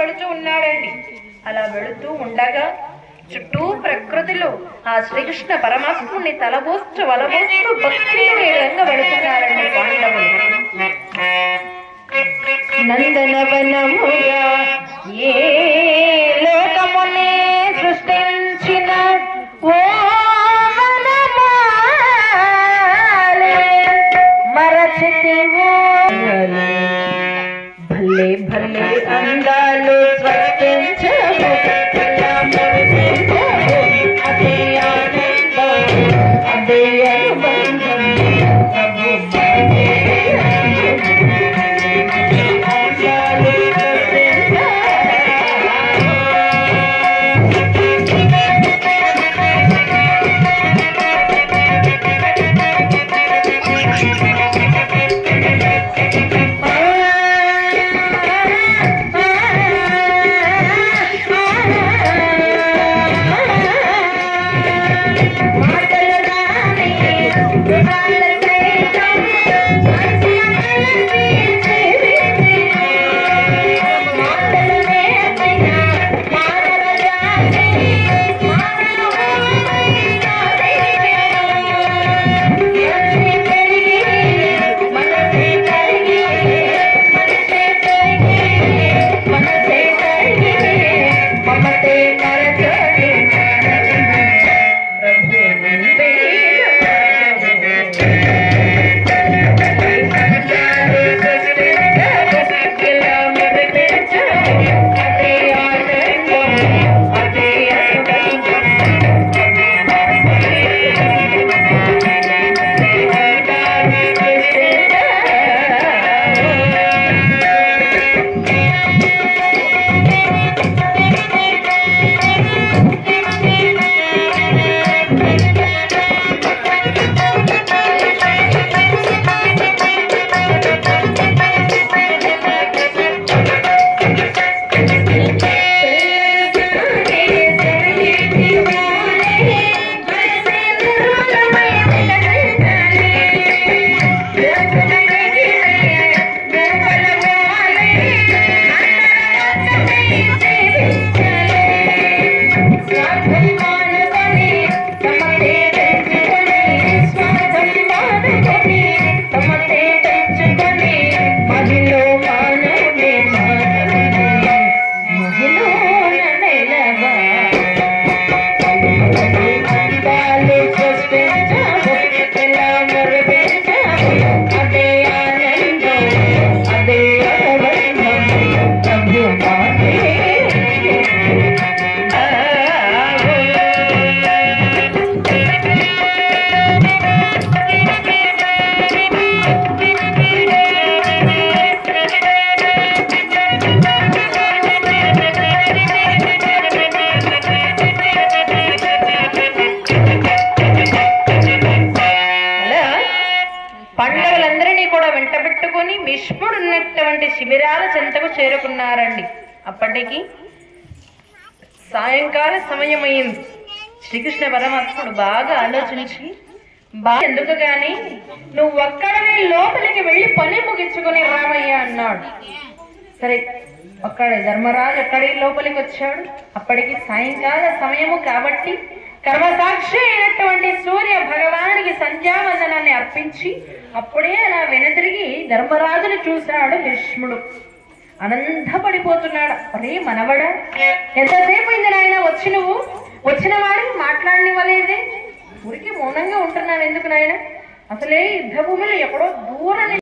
వెళుతూ ఉన్నాడండి. అలా వెళుతూ ఉండగా చుట్టూ ప్రకృతిలో ఆ శ్రీకృష్ణ పరమాత్ముని తలబోస్తూ వలబోస్తూ భక్తితో వేగంగా వెళుతున్నారండి పాండవులు. నందనవనముగా ఏ లోకమునే సృష్టించిన ఓ మరచితివో భలే భలే అందాలు సృష్టించవు అదే ఆనందం అదే అనుబంధం భీష్ముడున్నటువంటి శిబిరాల చెంతకు చేరుకున్నారండి. అప్పటికి సాయంకాల సమయమైంది. శ్రీకృష్ణ పరమాత్ముడు బాగా ఆలోచించి ఎందుకు గాని నువ్వు ఒక్కడనే లోపలికి వెళ్ళి పని ముగించుకుని రామయ్య అన్నాడు. సరే ఒక్కడే ధర్మరాజు అక్కడి లోపలికి వచ్చాడు. అప్పటికి సాయంకాల సమయము కాబట్టి కర్మసాక్షి అయినటువంటి సూర్య భగవానికి సంధ్యావందనాన్ని అర్పించి అప్పుడే అలా వెనతిరిగి ధర్మరాజుని చూశాడు భీష్ముడు. ఆనందపడిపోతున్నాడు. అరే మనవడా, ఎంతసేపు అయింది నాయన వచ్చి, నువ్వు వచ్చిన వాడికి మాట్లాడనివ్వలేదే, ఊరికి మౌనంగా ఉంటున్నాను ఎందుకు నాయన? అసలే యుద్ధ భూమిలో ఎక్కడో దూరం